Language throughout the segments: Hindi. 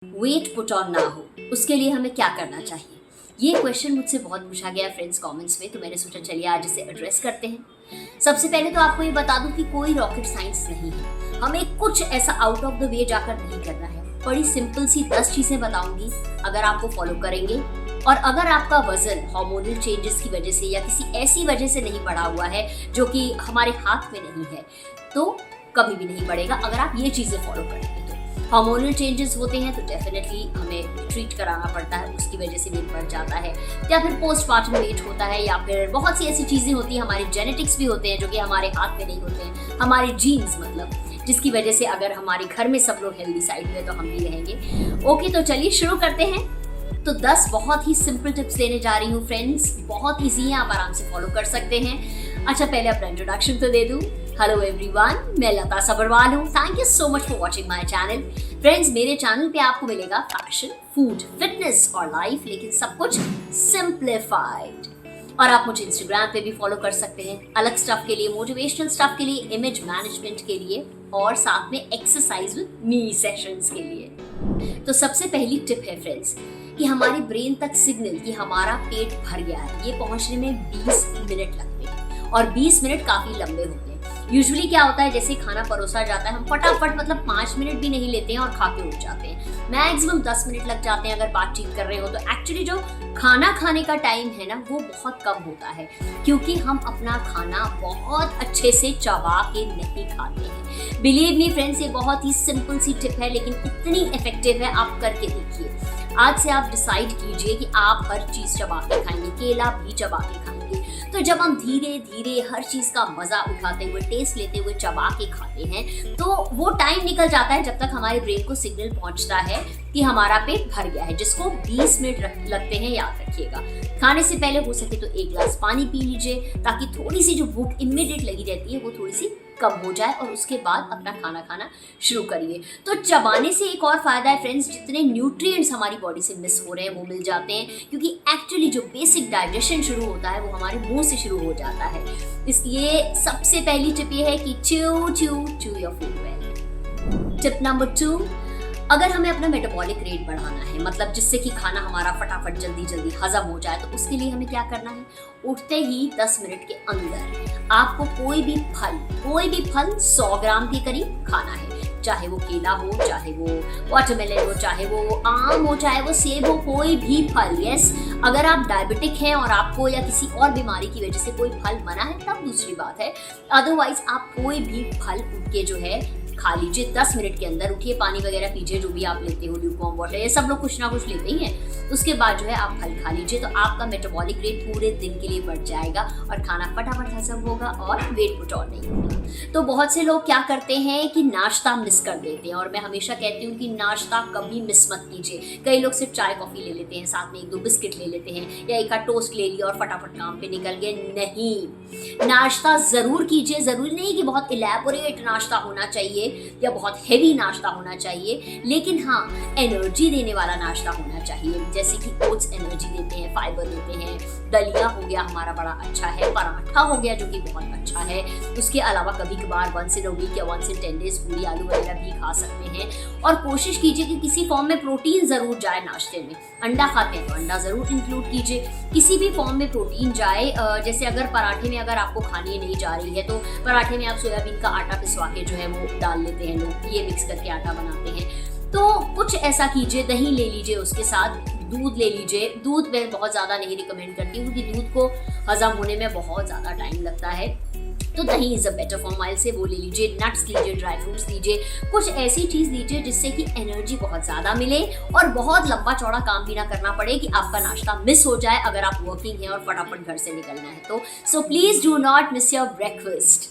वेट पुट ऑन ना हो उसके लिए हमें क्या करना चाहिए? ये क्वेश्चन मुझसे बहुत पूछा गया फ्रेंड्स कमेंट्स में, तो मैंने सोचा चलिए आज इसे एड्रेस करते हैं। सबसे पहले तो आपको ये बता दूं कि कोई रॉकेट साइंस नहीं है, हमें कुछ ऐसा आउट ऑफ द वे जाकर नहीं करना है। बड़ी सिंपल सी 10 चीजें बताऊंगी, अगर आपको फॉलो करेंगे और अगर आपका वजन हार्मोनल चेंजेस की वजह से या किसी ऐसी वजह से नहीं बढ़ा हुआ है जो कि हमारे हाथ में नहीं है, तो कभी भी नहीं बढ़ेगा अगर आप ये चीजें फॉलो करेंगे। हार्मोनल चेंजेस होते हैं तो डेफिनेटली हमें ट्रीट कराना पड़ता है, उसकी वजह से वेट बढ़ जाता है, या फिर पोस्टमार्टम वेट होता है, या फिर बहुत सी ऐसी चीजें होती हैं, हमारे जेनेटिक्स भी होते हैं जो कि हमारे हाथ में नहीं होते हैं, हमारे जीन्स मतलब, जिसकी वजह से अगर हमारे घर में सब लोग हेल्दी साइड में तो हम भी रहेंगे। ओके, तो चलिए शुरू करते हैं। तो 10 बहुत ही सिंपल टिप्स देने जा रही हूँ फ्रेंड्स, बहुत ईजी है, आप आराम से फॉलो कर सकते हैं। अच्छा, पहले अपना इंट्रोडक्शन तो दे दूं। हेलो एवरीवन, मैं लता सबरवाल हूँ। Thank you so much for watching my channel. Friends, मेरे चैनल पे आपको मिलेगा फैशन, फूड, फिटनेस और लाइफ, लेकिन सब कुछ सिंप्लीफाइड। और आप मुझे इंस्टाग्राम पे भी फॉलो कर सकते हैं, अलग स्टफ के लिए, मोटिवेशनल स्टफ के लिए, इमेज मैनेजमेंट के लिए और साथ में एक्सरसाइज विद मी सेशंस के लिए। तो सबसे पहली टिप है फ्रेंड्स कि हमारे ब्रेन तक सिग्नल कि हमारा पेट भर गया है, ये पहुंचने में 20 मिनट लगते हैं और 20 मिनट काफी लंबे होते हैं। यूजुअली क्या होता है, जैसे खाना परोसा जाता है, हम फटाफट मतलब 5 मिनट भी नहीं लेते हैं और खा के उठ जाते हैं। मैक्सिमम 10 मिनट लग जाते हैं अगर बातचीत कर रहे हो तो। एक्चुअली जो खाना खाने का टाइम है ना, वो बहुत कम होता है, क्योंकि हम अपना खाना बहुत अच्छे से चबा के नहीं खाते हैं। बिलीव मी फ्रेंड्स, ये बहुत ही सिंपल सी टिप है लेकिन इतनी इफेक्टिव है, आप करके देखिए। आज से आप डिसाइड कीजिए कि आप हर चीज चबा के खाएंगे, केला भी चबा के खाएंगे। तो जब हम धीरे धीरे हर चीज का मजा उठाते हुए, टेस्ट लेते हुए चबा के खाते हैं, तो वो टाइम निकल जाता है जब तक हमारे ब्रेन को सिग्नल पहुंचता है कि हमारा पेट भर गया है, जिसको 20 मिनट लगते हैं, याद रखिएगा। खाने से पहले हो सके तो 1 गिलास पानी पी लीजिए, ताकि थोड़ी सी जो भूख इमीडिएट लगी रहती है वो थोड़ी सी कम हो जाए, और उसके बाद अपना खाना खाना शुरू करिए। तो चबाने से एक और फायदा है फ्रेंड्स, जितने न्यूट्रिएंट्स हमारी बॉडी से मिस हो रहे हैं वो मिल जाते हैं, क्योंकि एक्चुअली जो बेसिक डाइजेशन शुरू होता है वो हमारे मुंह से शुरू हो जाता है। इसलिए सबसे पहली टिप ये है कि chew your food well. Tip number 2, अगर हमें अपना मेटाबॉलिक रेट बढ़ाना है, मतलब जिससे कि खाना हमारा फटाफट जल्दी जल्दी हजम हो जाए, तो उसके लिए हमें क्या करना है? उठते ही 10 मिनट के अंदर आपको कोई भी फल 100 ग्राम के करीब खाना है। चाहे वो केला हो, चाहे वो वाटरमेलन हो, चाहे वो आम हो, चाहे वो सेब हो, कोई भी फल। यस, अगर आप डायबिटिक हैं और आपको या किसी और बीमारी की वजह से कोई फल मना है तब दूसरी बात है, अदरवाइज आप कोई भी फल उठ के जो है खा लीजिए। 10 मिनट के अंदर उठिए, पानी वगैरह पीजिए, जो भी आप लेते हो, ल्यूकवार्म वाटर, ये सब लोग कुछ ना कुछ लेते ही हैं। उसके बाद जो है आप फल खा लीजिए, तो आपका मेटाबॉलिक रेट पूरे दिन के लिए बढ़ जाएगा और खाना फटाफट हजम होगा और वेट पुट ऑन नहीं होगा। तो बहुत से लोग क्या करते हैं कि नाश्ता मिस कर देते हैं, और मैं हमेशा कहती हूँ कि नाश्ता कभी मिस मत कीजिए। कई लोग सिर्फ चाय कॉफी ले लेते हैं, साथ में 1-2 बिस्किट ले लेते हैं, या एक आध टोस्ट ले लिया और फटाफट काम पे निकल गए। नहीं, नाश्ता जरूर कीजिए। जरूरी नहीं कि बहुत इलेबोरेट नाश्ता होना चाहिए या बहुत हेवी नाश्ता होना चाहिए, लेकिन हाँ, एनर्जी देने वाला नाश्ता होना चाहिए। जैसे कि ओट्स एनर्जी देते हैं, फाइबर देते हैं, दलिया हो गया हमारा बड़ा अच्छा है, पराठा हो गया जो कि बहुत अच्छा है। उसके अलावा कभी कभार 1 इन अ वीक या 1 इन 10 डेज पूरी आलू वगैरह भी खा सकते हैं। और कोशिश कीजिए कि किसी फॉर्म में प्रोटीन जरूर जाए नाश्ते में। अंडा खाते हैं तो अंडा जरूर इंक्लूड कीजिए, किसी भी फॉर्म में प्रोटीन जाए। जैसे अगर पराठे में अगर आपको खानी नहीं जा रही है, तो पराठे में आप सोयाबीन का आटा पिसवा के जो है वो डाल लेते हैं लोग, ये मिक्स करके आटा बनाते हैं। तो कुछ ऐसा कीजिए, दही ले लीजिए, उसके साथ दूध ले लीजिए। दूध मैं बहुत ज़्यादा नहीं रिकमेंड करती हूँ, क्योंकि दूध को हजम होने में बहुत ज़्यादा टाइम लगता है, तो दही is a better form. Oil से वो ले लीजिए, नट्स लीजिए, ड्राई फ्रूट्स लीजिए, कुछ ऐसी चीज़ लीजिए जिससे कि एनर्जी बहुत ज़्यादा मिले और बहुत लंबा चौड़ा काम भी ना करना पड़े कि आपका नाश्ता मिस हो जाए अगर आप वर्किंग हैं और फटाफट घर से निकलना है तो। So please do not miss your breakfast.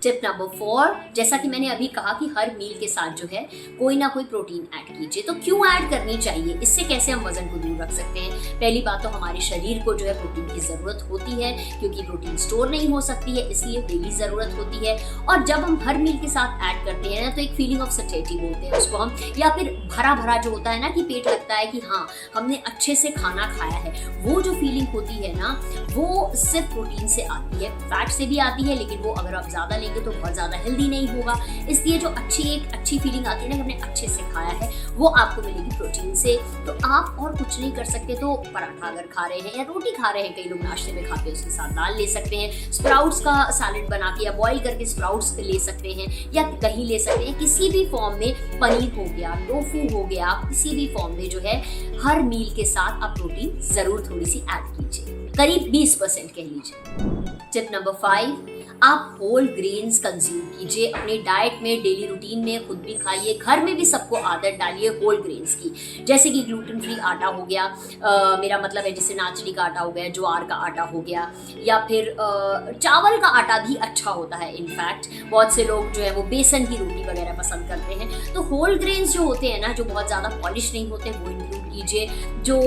Tip number 4, जैसा कि मैंने अभी कहा कि हर मील के साथ जो है कोई ना कोई प्रोटीन ऐड कीजिए। तो क्यों ऐड करनी चाहिए? इससे कैसे हम वजन को दूर रख सकते हैं? पहली बात तो हमारे शरीर को जो है प्रोटीन की ज़रूरत होती है, क्योंकि प्रोटीन स्टोर नहीं हो सकती है, इसलिए डेली ज़रूरत होती है। और जब हम हर मील के साथ ऐड करते हैं ना, तो एक फीलिंग ऑफ सटेटी बोलते हैं उसको हम, या फिर भरा भरा जो होता है ना, कि पेट लगता है कि हाँ हमने अच्छे से खाना खाया है, वो जो फीलिंग होती है ना, वो सिर्फ प्रोटीन से आती है। फैट से भी आती है, लेकिन वो अगर आप ज़्यादा लेंगे खाएंगे तो बहुत ज़्यादा हेल्दी नहीं होगा। इसलिए जो एक अच्छी फीलिंग आती है ना कि हमने अच्छे से खाया है, वो आपको मिलेगी प्रोटीन से। तो आप और कुछ नहीं कर सकते तो पराठा अगर खा रहे हैं या रोटी खा रहे हैं, कई लोग नाश्ते में खाते हैं, उसके साथ दाल ले सकते हैं, स्प्राउट्स का सैलेड बना के या बॉईल करके स्प्राउट्स ले सकते हैं, या दही ले सकते हैं। किसी भी फॉर्म में, पनीर हो गया, टोफू हो गया, किसी भी फॉर्म में जो है हर मील के साथ आप प्रोटीन जरूर थोड़ी सी ऐड कीजिए, करीब 20% कह लीजिए। टिप नंबर 5, आप होल ग्रेन्स कंज्यूम कीजिए अपने डाइट में, डेली रूटीन में, खुद भी खाइए, घर में भी सबको आदत डालिए होल ग्रेन्स की, जैसे कि ग्लूटेन फ्री आटा हो गया, मेरा मतलब है जैसे नाचनी का आटा हो गया, ज्वार का आटा हो गया, या फिर चावल का आटा भी अच्छा होता है। इनफैक्ट बहुत से लोग जो है वो बेसन की रोटी वगैरह पसंद करते हैं। तो होल ग्रेन्स जो होते हैं ना, जो बहुत ज़्यादा पॉलिश नहीं होते, वो इंक्लूड कीजिए। जो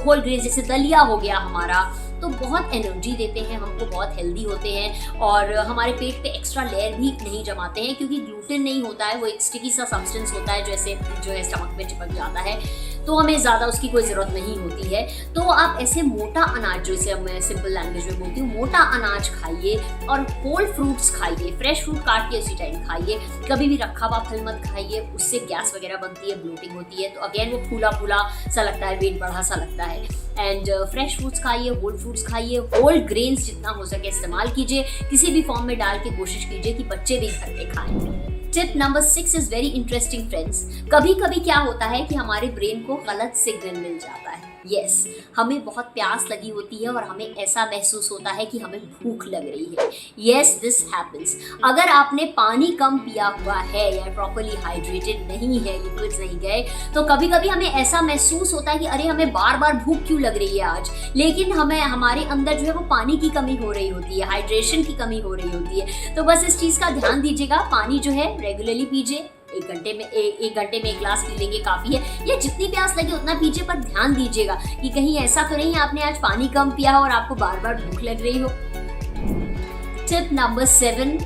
होल ग्रेन्स जैसे दलिया हो गया हमारा, तो बहुत एनर्जी देते हैं हमको, बहुत हेल्दी होते हैं और हमारे पेट पे एक्स्ट्रा लेयर भी नहीं जमाते हैं, क्योंकि ग्लूटेन नहीं होता है, वो एक स्टिकी सा सब्सटेंस होता है जैसे जो है स्टमक में चिपक जाता है, तो हमें ज़्यादा उसकी कोई ज़रूरत नहीं होती है। तो आप ऐसे मोटा अनाज, जैसे मैं सिंपल लैंग्वेज में बोलती हूँ, मोटा अनाज खाइए और होल फ्रूट्स खाइए, फ्रेश फ्रूट काट के उसी टाइम खाइए, कभी भी रखा हुआ फल मत खाइए, उससे गैस वगैरह बनती है, ब्लोटिंग होती है, तो अगेन वो फूला फूला सा लगता है, वेट बढ़ा सा लगता है। एंड फ्रेश फ्रूट्स खाइए, होल फ्रूट्स खाइए, होल ग्रेन्स जितना हो सके इस्तेमाल कीजिए, किसी भी फॉर्म में डाल के कोशिश कीजिए कि बच्चे भी घर पे खाएं। Tip number 6 is very interesting friends. कभी कभी क्या होता है कि हमारे ब्रेन को गलत सिग्नल मिल जाता है। यस, हमें बहुत प्यास लगी होती है और हमें ऐसा महसूस होता है कि हमें भूख लग रही है। Yes, this happens. अगर आपने पानी कम पिया हुआ है या प्रॉपर्ली हाइड्रेटेड नहीं है, लिक्विड्स नहीं गए, तो कभी कभी हमें ऐसा महसूस होता है कि अरे हमें बार बार भूख क्यों लग रही है आज, लेकिन हमें हमारे अंदर जो है वो पानी की कमी हो रही होती है, हाइड्रेशन की कमी हो रही होती है। तो बस इस चीज़ का ध्यान दीजिएगा, पानी जो है रेगुलरली पीजिए, एक घंटे में एक गिलास पी लेंगे काफ़ी है, या जितनी प्यास लगे उतना पीजिए, पर ध्यान दीजिएगा कि कहीं ऐसा तो नहीं है आपने आज पानी कम पिया हो और आपको बार बार भूख लग रही हो। टिप नंबर 7,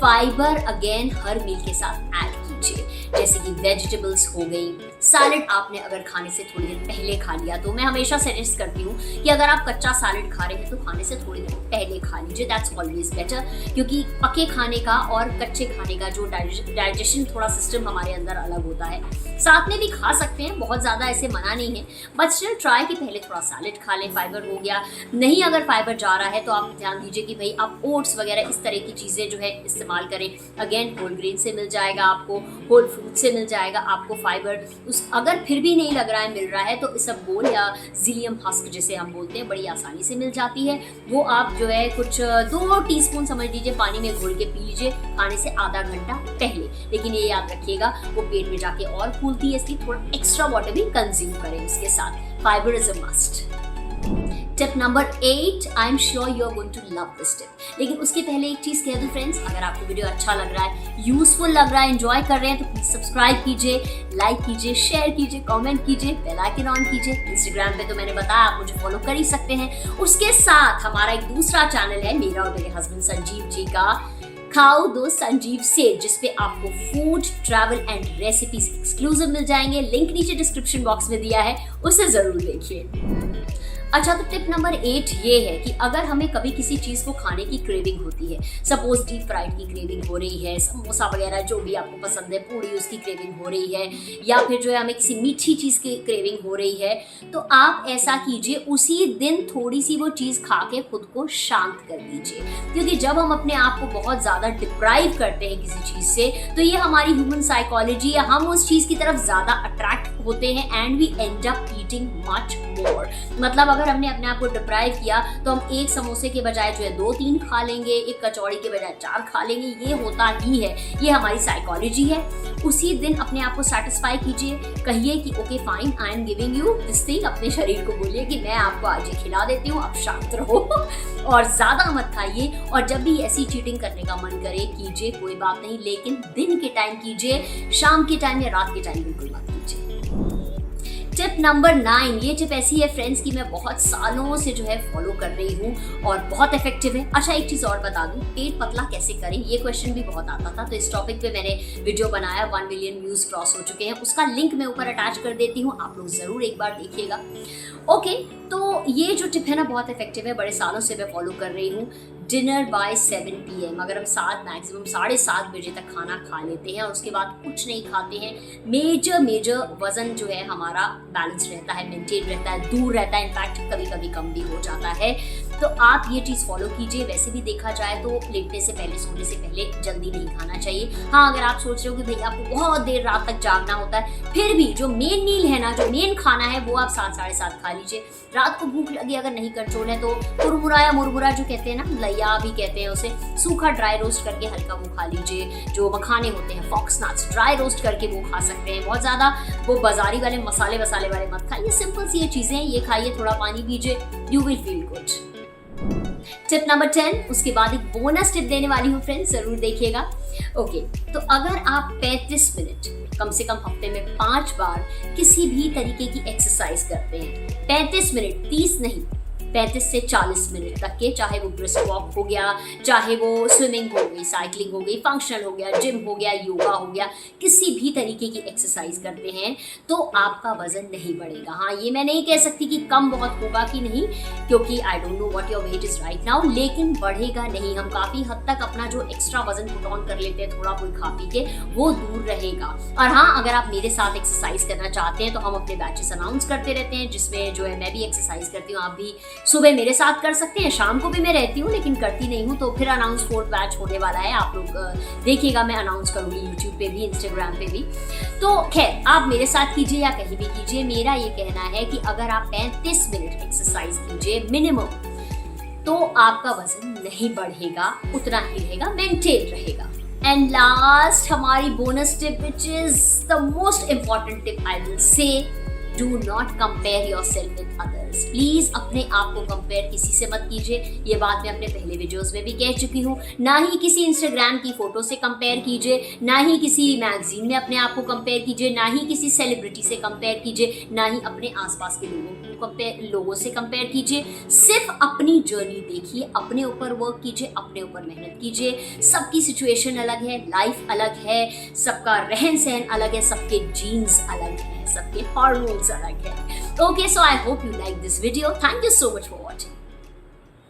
फाइबर अगेन हर मील के साथ ऐड कीजिए, जैसे कि वेजिटेबल्स हो गई, सैलेड आपने अगर खाने से थोड़ी देर पहले खा लिया, तो मैं हमेशा सजेस्ट करती हूँ कि अगर आप कच्चा सैलेड खा रहे हैं तो खाने से थोड़ी देर पहले खा लीजिए, दैट्स ऑलवेज बेटर, क्योंकि पके खाने का और कच्चे खाने का जो डाइजेशन थोड़ा सिस्टम हमारे अंदर अलग होता है। साथ में भी खा सकते हैं, बहुत ज़्यादा ऐसे मना नहीं है, बट स्टिल ट्राई कि पहले थोड़ा सैलेड खा लें, फाइबर हो गया। नहीं अगर फाइबर जा रहा है तो आप ध्यान दीजिए कि भाई आप ओट्स वगैरह इस तरह की चीज़ें जो है इस्तेमाल करें। अगेन होल ग्रेन से मिल जाएगा आपको, होल फ्रूट से मिल जाएगा आपको फाइबर। अगर फिर भी नहीं लग रहा है मिल रहा है तो इसबगोल या ज़िलियम हस्क जिसे हम बोलते हैं, बड़ी आसानी से मिल जाती है। वो आप जो है कुछ 2 टीस्पून समझ लीजिए पानी में घोल के पी लीजिए खाने से आधा घंटा पहले। लेकिन ये याद रखिएगा वो पेट में जाके और फूलती है, इसलिए थोड़ा एक्स्ट्रा वाटर भी कंज्यूम करें उसके साथ। Fibre is a must. Tip number 8, I am sure you are going to love this tip. लेकिन उसके पहले एक चीज़ कह दूं फ्रेंड्स, अगर आपको वीडियो अच्छा लग रहा है, यूजफुल लग रहा है, एंजॉय कर रहे हैं, तो प्लीज सब्सक्राइब कीजिए, लाइक कीजिए, शेयर कीजिए, कमेंट कीजिए, बेल आइकन ऑन कीजिए। इंस्टाग्राम पे तो मैंने बताया आप मुझे फॉलो कर ही सकते हैं। उसके साथ हमारा एक दूसरा चैनल है मेरा और मेरे हस्बैंड संजीव जी का, खाओ दो संजीव सेठ, जिसपे आपको food, travel and recipes exclusive मिल जाएंगे। लिंक नीचे डिस्क्रिप्शन बॉक्स में दिया है, उसे जरूर देखिए। अच्छा, तो टिप नंबर 8 ये है कि अगर हमें कभी किसी चीज़ को खाने की क्रेविंग होती है, सपोज डीप फ्राइड की क्रेविंग हो रही है, समोसा वगैरह जो भी आपको पसंद है, पूड़ी उसकी क्रेविंग हो रही है, या फिर जो है हमें किसी मीठी चीज़ की क्रेविंग हो रही है, तो आप ऐसा कीजिए, उसी दिन थोड़ी सी वो चीज़ खा के खुद को शांत कर दीजिए। क्योंकि जब हम अपने आप को बहुत ज़्यादा डिप्राइव करते हैं किसी चीज़ से, तो ये हमारी ह्यूमन साइकोलॉजी है, हम उस चीज़ की तरफ ज़्यादा अट्रैक्ट होते हैं and we end up eating much more. मतलब अगर हमने अपने आप को डिप्राइव किया तो हम एक समोसे के बजाय जो है 2-3 खा लेंगे, एक कचौड़ी के बजाय 4 खा लेंगे। ये होता ही है, ये हमारी साइकोलॉजी है। उसी दिन अपने आप को सेटिस्फाई कीजिए, कहिए कि okay fine, I am giving you this thing. अपने शरीर को बोलिए कि मैं आपको आज ये खिला देती हूँ, आप शांत रहो और ज़्यादा मत खाइए। और जब भी ऐसी चीटिंग करने का मन करे कीजिए, कोई बात नहीं, लेकिन दिन के टाइम कीजिए, शाम के टाइम या रात के टाइम बिल्कुल मत कीजिए। टिप नंबर 9, ये टिप ऐसी है फ्रेंड्स कि मैं बहुत सालों से जो है फॉलो कर रही हूँ और बहुत इफेक्टिव है। अच्छा, एक चीज़ और बता दूँ, पेट पतला कैसे करें, ये क्वेश्चन भी बहुत आता था, तो इस टॉपिक पे मैंने वीडियो बनाया, 1 मिलियन व्यूज़ क्रॉस हो चुके हैं, उसका लिंक मैं ऊपर अटैच कर देती हूँ, आप लोग ज़रूर एक बार देखिएगा। ओके, तो ये जो टिप है ना बहुत इफेक्टिव है, बड़े सालों से मैं फॉलो कर रही हूँ। Dinner by 7 PM। अगर हम 7 मैक्सिमम 7:30 बजे तक खाना खा लेते हैं और उसके बाद कुछ नहीं खाते हैं, मेजर वजन जो है हमारा बैलेंस रहता है, मेंटेन रहता है, दूर रहता है, इनफैक्ट कभी कभी कम भी हो जाता है। तो आप ये चीज़ फॉलो कीजिए। वैसे भी देखा जाए तो लेटने से पहले, सोने से पहले जल्दी नहीं खाना चाहिए। हाँ, अगर आप सोच रहे हो कि भाई आपको बहुत देर रात तक जागना होता है, फिर भी जो मेन मील है ना, जो मेन खाना है, वो आप 7 साढ़े 7 खा लीजिए। रात को भूख लगी अगर नहीं कंट्रोल है तो मुरमुरा या मुरमुरा जो कहते हैं ना, लैया भी कहते हैं उसे, सूखा ड्राई रोस्ट करके हल्का वो खा लीजिए। जो मखाने होते हैं, फॉक्स नट्स, ड्राई रोस्ट करके वो खा सकते हैं। बहुत ज़्यादा वो बाजारी वाले मसाले वाले मत खाइए, सिंपल सी ये चीज़ें हैं, ये खाइए, थोड़ा पानी पीजिए, you will feel good. Tip number 10, उसके बाद एक बोनस टिप देने वाली हूँ फ्रेंड्स, जरूर देखिएगा। ओके, तो अगर आप 35 मिनट कम से कम हफ्ते में 5 बार किसी भी तरीके की एक्सरसाइज करते हैं, 35 मिनट, 30 नहीं, 35 से 40 मिनट तक के, चाहे वो ब्रिस्क वॉक हो गया, चाहे वो स्विमिंग हो गई, साइकिलिंग हो गई, फंक्शनल हो गया, जिम हो गया, योगा हो गया, किसी भी तरीके की एक्सरसाइज करते हैं तो आपका वजन नहीं बढ़ेगा। हाँ, ये मैं नहीं कह सकती कि कम बहुत होगा कि नहीं, क्योंकि I don't know what your weight is right now, लेकिन बढ़ेगा नहीं। हम काफी हद तक अपना जो एक्स्ट्रा वजन पुट ऑन कर लेते हैं थोड़ा बहुत खा पी के, वो दूर रहेगा। और हाँ, अगर आप मेरे साथ एक्सरसाइज करना चाहते हैं तो हम अपने बैचेस अनाउंस करते रहते हैं, जिसमें जो है मैं भी एक्सरसाइज करती हूँ। आप भी सुबह मेरे साथ कर सकते हैं, शाम को भी मैं रहती हूँ लेकिन करती नहीं हूँ। तो फिर अनाउंस 4th बैच होने वाला है, आप लोग देखिएगा, मैं अनाउंस करूँगी यूट्यूब पे भी, इंस्टाग्राम पे भी। तो खैर, आप मेरे साथ कीजिए या कहीं भी कीजिए, मेरा ये कहना है कि अगर आप 35 मिनट एक्सरसाइज कीजिए मिनिमम, तो आपका वजन नहीं बढ़ेगा, उतना ही रहेगा, मेंटेन रहेगा। एंड लास्ट हमारी bonus tip, which is the most important tip I will say, do not compare your self with others. Please अपने आप को कंपेयर किसी से मत कीजिए। ये बात मैं अपने पहले वीडियोस में भी कह चुकी हूँ। ना ही किसी इंस्टाग्राम की फोटो से कंपेयर कीजिए, ना ही किसी मैगजीन में अपने आप को कंपेयर कीजिए, ना ही किसी सेलिब्रिटी से कंपेयर कीजिए, ना ही अपने आसपास के लोगों से कंपेयर कीजिए। सिर्फ अपनी जर्नी देखिए, अपने ऊपर वर्क कीजिए, अपने ऊपर मेहनत कीजिए। सबकी सिचुएशन अलग है, लाइफ अलग है, सबका रहन सहन अलग है, सबके जीन्स अलग है, सबके हार्मोन्स अलग है। Okay, so I hope you like this video. Thank you so much for watching.